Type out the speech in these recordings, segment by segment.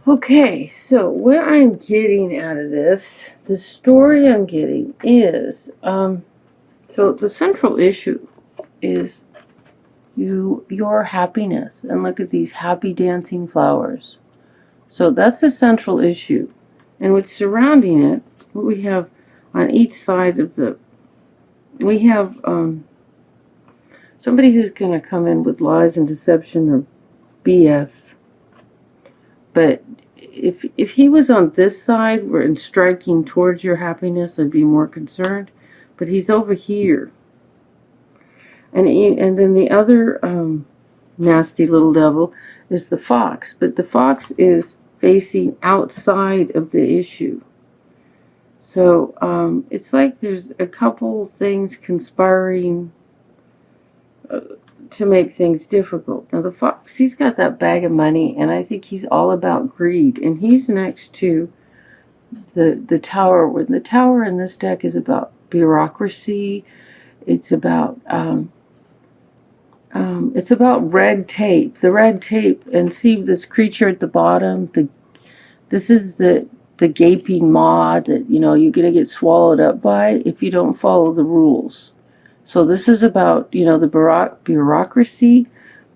Okay, so what I'm getting out of this, the story I'm getting is, so the central issue is your happiness, and look at these happy dancing flowers. So that's the central issue, and what's surrounding it, what we have on each side of the, we have somebody who's going to come in with lies and deception or BS, but if he was on this side and striking towards your happiness, I'd be more concerned. But he's over here, and then the other nasty little devil is the fox. But the fox is facing outside of the issue. So it's like there's a couple things conspiring to make things difficult. Now the fox, he's got that bag of money, and I think he's all about greed. And he's next to the tower. When the tower in this deck is about bureaucracy, it's about red tape. The red tape, and see this creature at the bottom. This is the gaping maw that you're gonna get swallowed up by if you don't follow the rules. So this is about the bureaucracy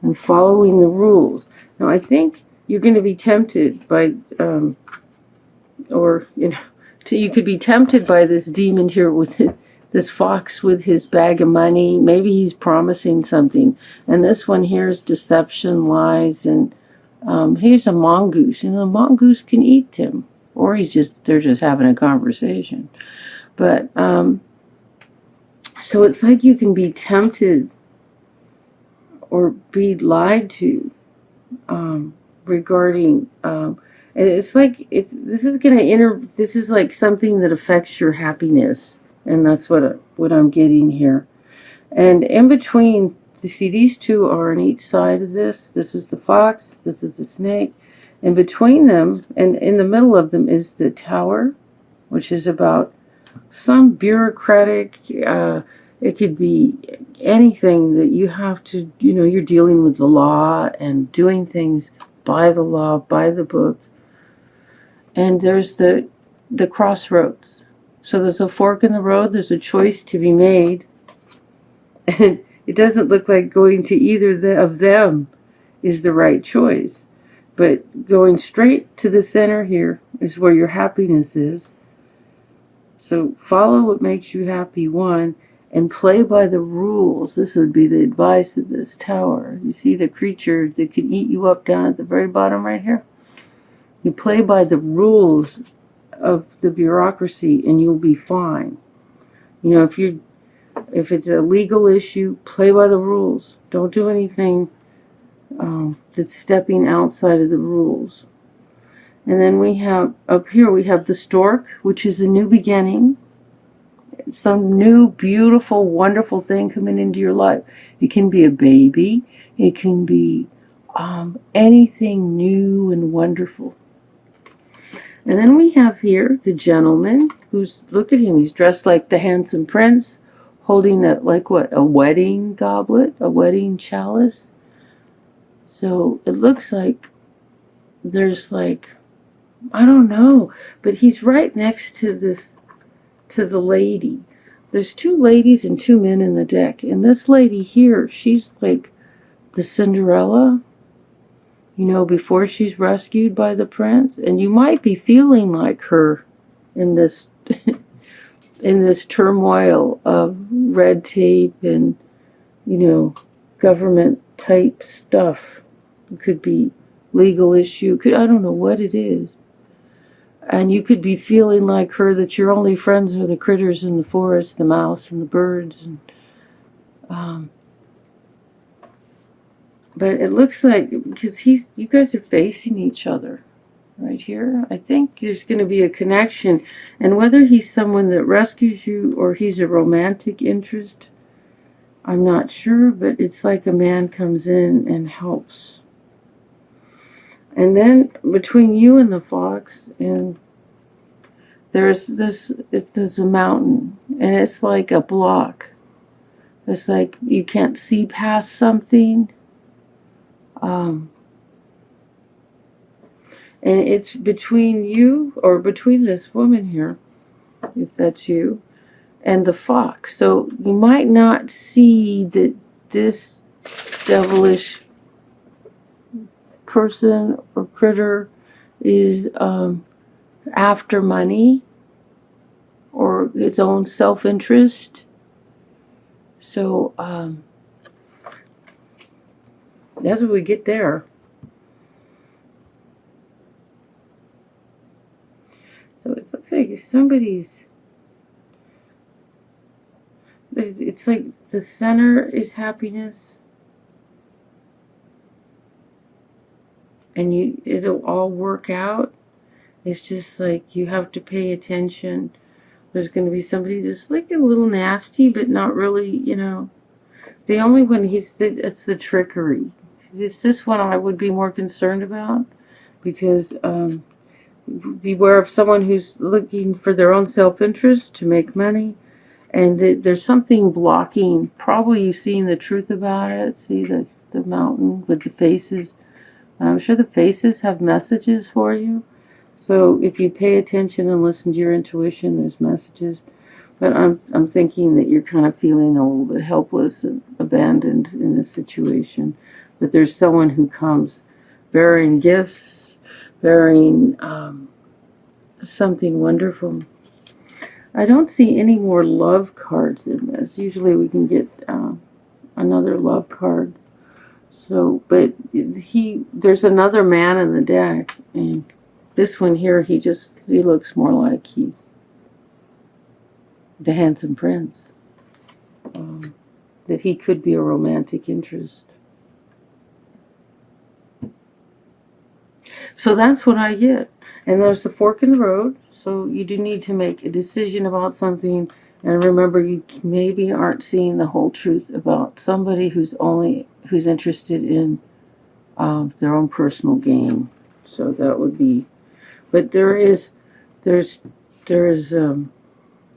and following the rules. Now I think you're going to be tempted by, you could be tempted by this demon here with this fox with his bag of money. Maybe he's promising something, and this one here is deception, lies, and here's a mongoose. The mongoose can eat him, or they're just having a conversation. But so it's like you can be tempted or be lied to regarding, and it's like this is like something that affects your happiness, and that's what I'm getting here. And in between, you see these two are on each side of this. This is the fox. This is the snake. And between them, and in the middle of them, is the tower, which is about some bureaucratic, it could be anything that you have to, you're dealing with the law and doing things by the law, by the book. And there's the crossroads. So there's a fork in the road, there's a choice to be made. And it doesn't look like going to either of them is the right choice. But going straight to the center here is where your happiness is. So follow what makes you happy, one, and play by the rules. This would be the advice of this tower. You see the creature that can eat you up down at the very bottom right here? You play by the rules of the bureaucracy and you'll be fine. If it's a legal issue, play by the rules. Don't do anything that's stepping outside of the rules. And then we have, up here, we have the stork, which is a new beginning. Some new, beautiful, wonderful thing coming into your life. It can be a baby. It can be anything new and wonderful. And then we have here the gentleman, look at him, he's dressed like the handsome prince, holding a wedding goblet, a wedding chalice. So it looks like there's I don't know, but he's right next to the lady. There's two ladies and two men in the deck, and this lady here, she's like the Cinderella, before she's rescued by the prince, and you might be feeling like her in this in this turmoil of red tape and government type stuff. It could be legal issue, I don't know what it is. And you could be feeling like her, that your only friends are the critters in the forest, the mouse and the birds. And but it looks like, because you guys are facing each other right here. I think there's going to be a connection. And whether he's someone that rescues you or he's a romantic interest, I'm not sure. But it's like a man comes in and helps. And then between you and the fox, and there's a mountain, and it's like a block. It's like you can't see past something. And it's between you, or between this woman here, if that's you, and the fox. So you might not see that this devilish person or critter is after money or its own self-interest. So that's what we get there. So it looks like somebody's, it's like the center is happiness, and it'll all work out. It's just like you have to pay attention. There's going to be somebody just like a little nasty, but not really, you know. The only one it's the trickery. It's this one I would be more concerned about, because beware of someone who's looking for their own self-interest to make money, and there's something blocking. Probably you've seen the truth about it. See the mountain with the faces. I'm sure the faces have messages for you. So if you pay attention and listen to your intuition, there's messages. But I'm thinking that you're kind of feeling a little bit helpless and abandoned in this situation. But there's someone who comes bearing gifts, bearing something wonderful. I don't see any more love cards in this. Usually we can get another love card. So, but there's another man in the deck, and this one here, he looks more like he's the handsome prince. That he could be a romantic interest. So that's what I get. And there's the fork in the road. So you do need to make a decision about something. And remember, you maybe aren't seeing the whole truth about somebody who's interested in their own personal gain. So that would be, but there's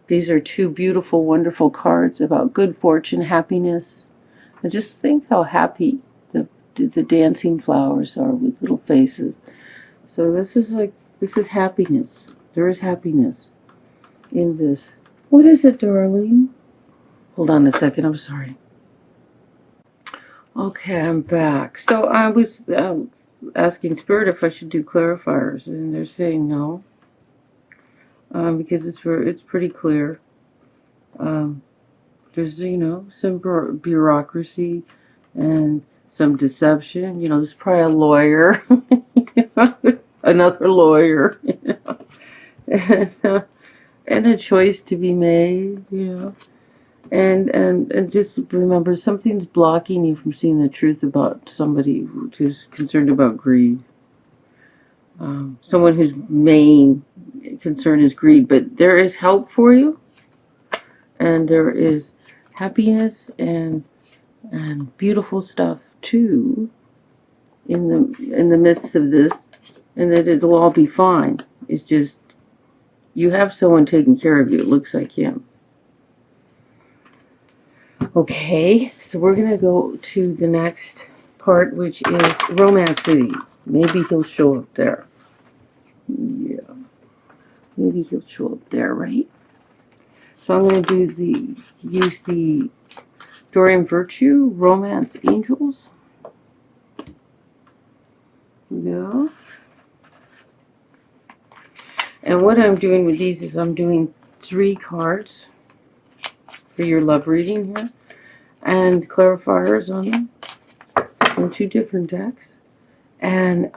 these are two beautiful, wonderful cards about good fortune, happiness. And just think how happy the dancing flowers are with little faces. So this is happiness. There is happiness in this. What is it, darling? Hold on a second. I'm sorry. Okay, I'm back. So I was asking Spirit if I should do clarifiers, and they're saying no, because it's pretty clear. There's some bureaucracy and some deception. There's probably a lawyer, another lawyer, and a choice to be made. And just remember, something's blocking you from seeing the truth about somebody who's concerned about greed. Someone whose main concern is greed, but there is help for you, and there is happiness and beautiful stuff too in the midst of this, and that it'll all be fine. It's just you have someone taking care of you. It looks like him. Okay, so we're going to go to the next part, which is romance reading. Maybe he'll show up there. Yeah. Maybe he'll show up there, right? So I'm going to use the Doreen Virtue Romance Angels. Yeah. And what I'm doing with these is I'm doing 3 cards for your love reading here, and clarifiers on them from 2 different decks, and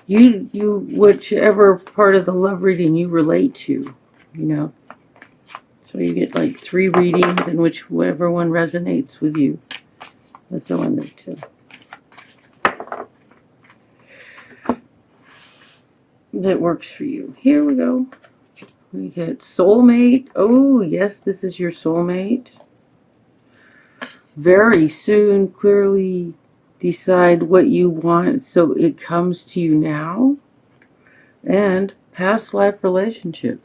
you whichever part of the love reading you relate to, so you get like 3 readings, and whichever one resonates with you, that's the one that works for you. Here we go. We get soulmate. Oh, yes, this is your soulmate. Very soon, clearly decide what you want so it comes to you now. And past life relationship.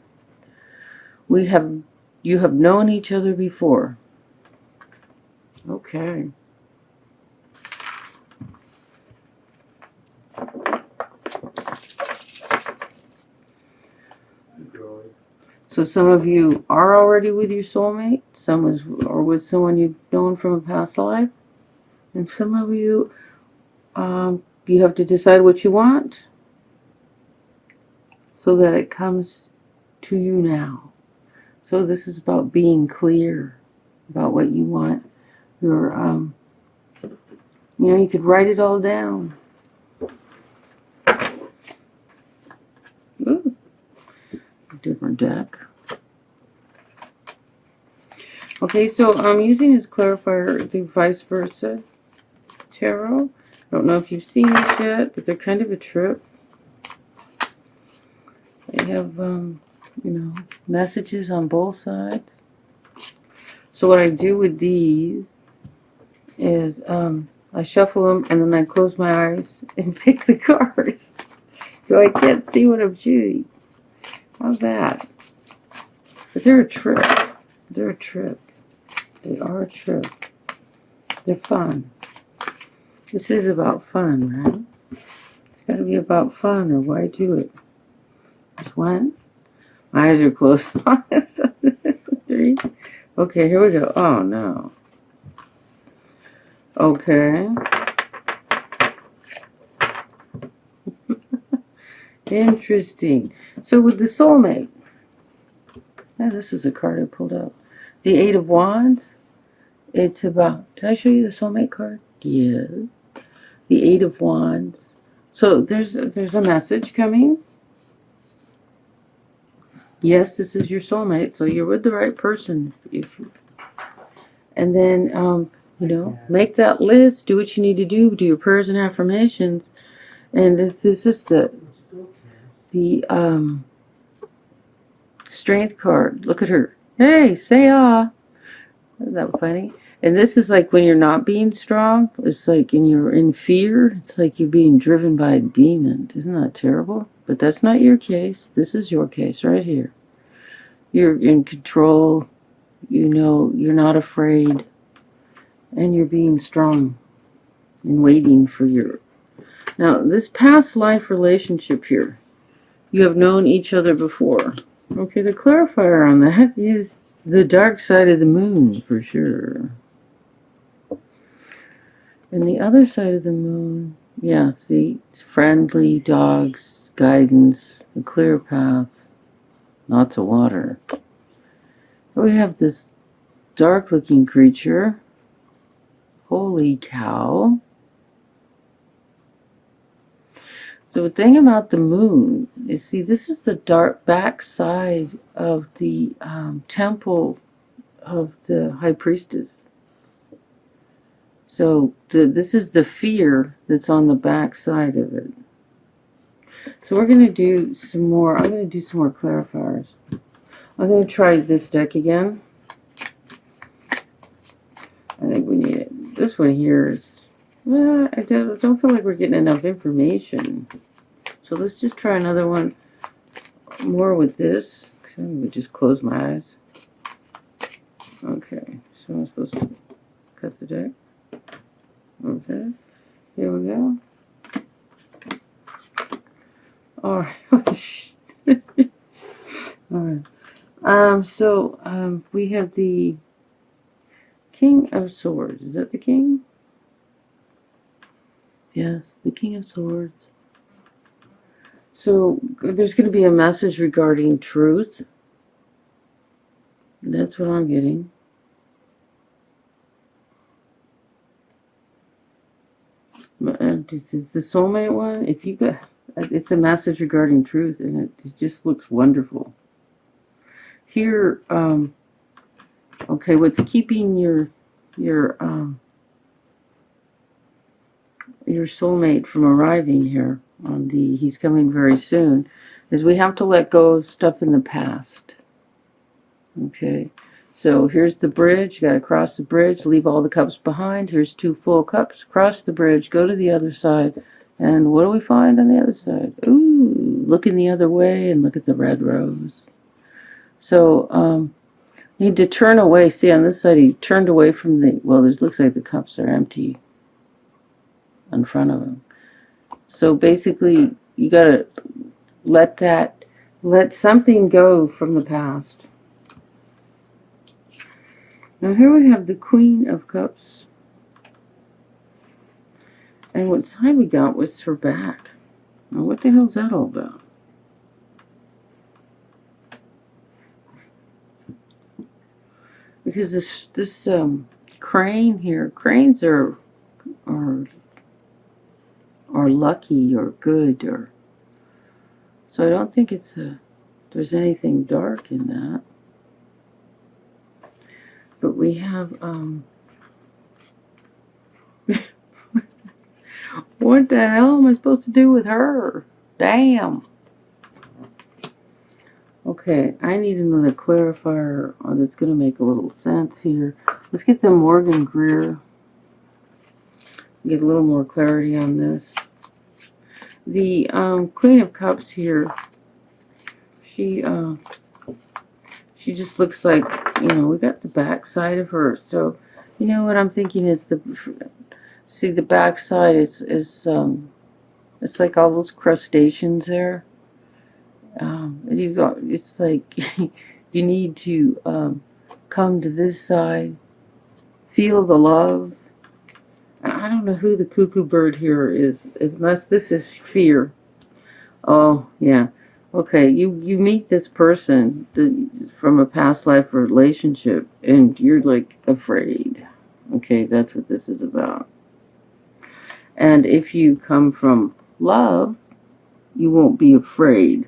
You have known each other before. Okay. So some of you are already with your soulmate, some is or with someone you've known from a past life, and some of you, you have to decide what you want so that it comes to you now. So this is about being clear about what you want. Your, you could write it all down. Ooh, different deck. Okay, so I'm using as clarifier the vice versa tarot. I don't know if you've seen this yet, but they're kind of a trip. They have, messages on both sides. So what I do with these is I shuffle them and then I close my eyes and pick the cards. So I can't see what I'm choosing. How's that? But they're a trip. They're a trip. They are a trip. They're fun. This is about fun, right? It's got to be about fun, or why do it? Just one. My eyes are closed. 3. Okay, here we go. Oh, no. Okay. Interesting. So with the soulmate, this is a card I pulled up. The 8 of Wands. It's about, did I show you the soulmate card? Yes. The 8 of Wands. So there's a message coming. Yes, this is your soulmate, so you're with the right person. And then, make that list, do what you need to do your prayers and affirmations. And if this is the strength card, look at her. Hey, say ah. Isn't that funny? And this is like when you're not being strong. It's like you're in fear. It's like you're being driven by a demon. Isn't that terrible? But that's not your case. This is your case right here. You're in control. You're not afraid. And you're being strong and waiting for your... Now, this past life relationship here, you have known each other before. Okay, the clarifier on that is the dark side of the moon, for sure. And the other side of the moon, yeah, see, it's friendly, dogs, guidance, a clear path, lots of water. We have this dark-looking creature. Holy cow. So the thing about the moon is, see, this is the dark back side of the temple of the High Priestess. So this is the fear that's on the back side of it. So we're going to do some more. I'm going to do some more clarifiers. I'm going to try this deck again. I think we need it. This one here is... I don't feel like we're getting enough information. So let's just try another one more with this. I'm going to just close my eyes. Okay, so I'm supposed to cut the deck. Okay, here we go. Alright. Alright. So we have the King of Swords. Is that the King? Yes, the King of Swords. So there's going to be a message regarding truth. That's what I'm getting. The soulmate one, if you got, it's a message regarding truth, and it just looks wonderful. Here, okay, what's keeping your soulmate from arriving here on the he's coming very soon is we have to let go of stuff in the past. Okay, so here's the bridge. You got to cross the bridge, leave all the cups behind. Here's 2 full cups. Cross the bridge, go to the other side, and what do we find on the other side? Ooh, looking the other way and look at the red rose. So you need to turn away. See, on this side he turned away from the, well, this looks like the cups are empty in front of him. So basically you got to let that let something go from the past. Now here we have the Queen of Cups. And what side we got was her back. Now what the hell's that all about? Because this crane here, cranes are lucky or good, or so I don't think there's anything dark in that. But we have what the hell am I supposed to do with her? Damn. Okay, I need another clarifier that's going to make a little sense here. Let's get the Morgan Greer. Get a little more clarity on this. The Queen of Cups here, she just looks like, you know, we got the back side of her. So, you know what I'm thinking is see the back side is it's like all those crustaceans there. It's like you need to come to this side, feel the love. I don't know who the cuckoo bird here is, unless this is fear. Oh, yeah. Okay, you meet this person from a past life relationship, and you're like afraid. Okay, that's what this is about. And if you come from love, you won't be afraid.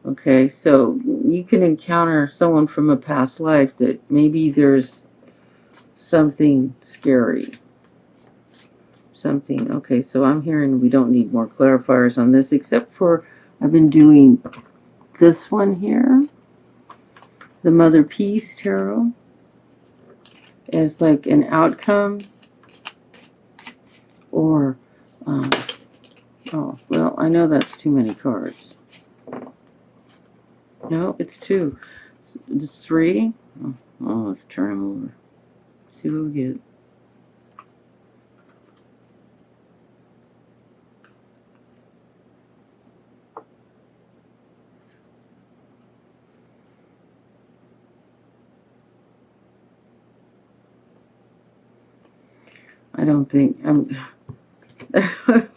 Okay, so you can encounter someone from a past life that maybe there's something scary. Something. Okay, so I'm hearing we don't need more clarifiers on this, except for I've been doing this one here, the Mother Peace Tarot, as like an outcome, or oh, well, I know that's too many cards. No, it's 2. It's 3. Oh, let's turn them over. See what we get. I don't think I'm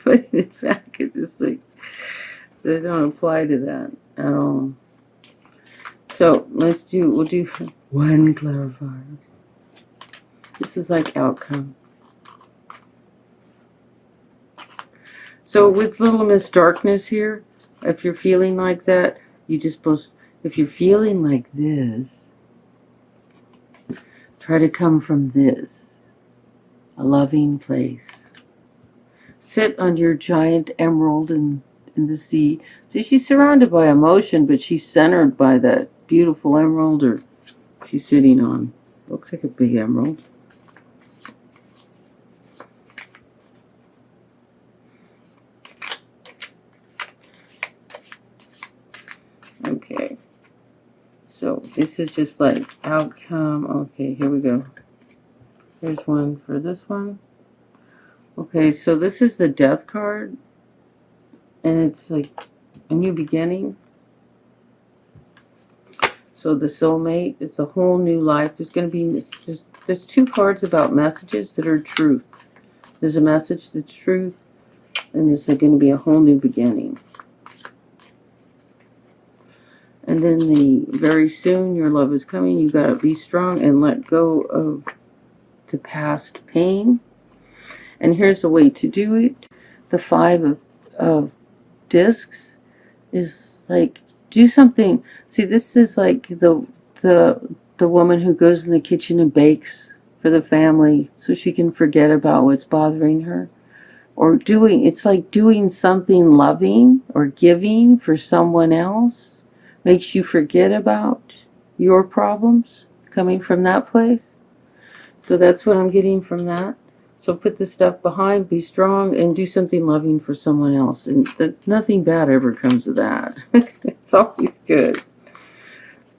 putting it back. It's just like they don't apply to that at all. So we'll do one clarifier. This is like outcome. So with Little Miss Darkness here, if you're feeling like that, you just if you're feeling like this, try to come from this, a loving place. Sit on your giant emerald in the sea. See, she's surrounded by emotion, but she's centered by that beautiful emerald, or she's sitting on. Looks like a big emerald. Okay. So this is just like outcome. Okay, here we go. There's one for this one. Okay, so this is the Death card, and it's like a new beginning. So the soulmate, it's a whole new life. There's going to be, there's 2 cards about messages that are truth. There's a message that's truth, and there's going to be a whole new beginning. And then very soon, your love is coming. You got to be strong and let go of the past pain. And here's a way to do it. The 5 of discs is like, do something. See, this is like the woman who goes in the kitchen and bakes for the family so she can forget about what's bothering her. Or it's like doing something loving or giving for someone else makes you forget about your problems coming from that place. So that's what I'm getting from that. So put the stuff behind, be strong, and do something loving for someone else. And nothing bad ever comes of that. It's always good.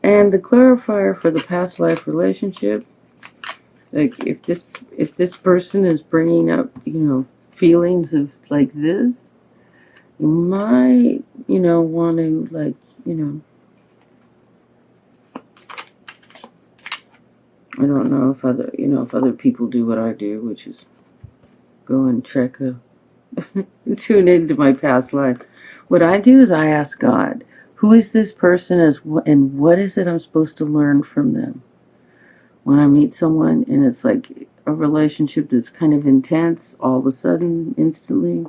And the clarifier for the past life relationship, like if this person is bringing up, feelings of like this, You might, want to, like, I don't know if other people do what I do, which is go and check tune into my past life. What I do is I ask God, who is this person and what is it I'm supposed to learn from them? When I meet someone and it's like a relationship that's kind of intense, all of a sudden, instantly.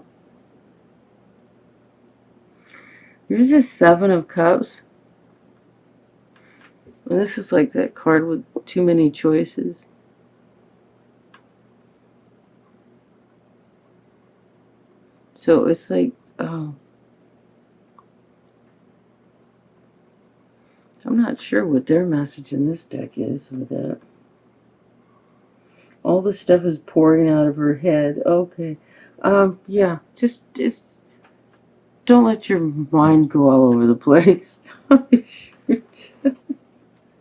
Here's this Seven of Cups. And this is like that card with too many choices. So it's like, oh, I'm not sure what their message in this deck is with that. All the stuff is pouring out of her head. Okay. Yeah, just don't let your mind go all over the place. Oh, shoot.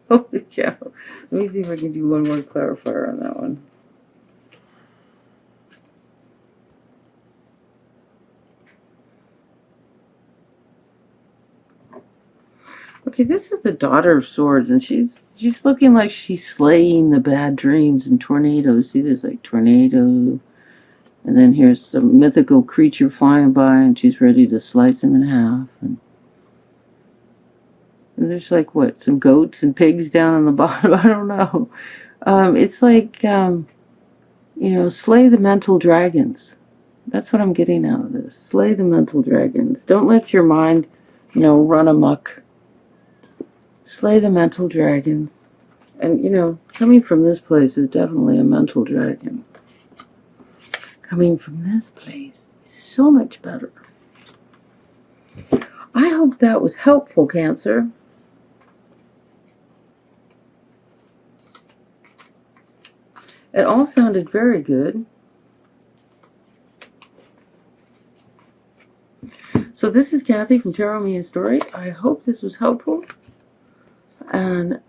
Holy cow. Let me see if I can do one more clarifier on that one. Okay, this is the Daughter of Swords, and she's looking like she's slaying the bad dreams and tornadoes. See, there's like tornado, and then here's some mythical creature flying by, and she's ready to slice him in half. And there's like what, some goats and pigs down on the bottom. I don't know. It's like slay the mental dragons. That's what I'm getting out of this. Slay the mental dragons. Don't let your mind, run amok. Slay the mental dragons. And, coming from this place is definitely a mental dragon. Coming from this place is so much better. I hope that was helpful, Cancer. It all sounded very good. So this is Kathy from Tarot Me a Story. I hope this was helpful. And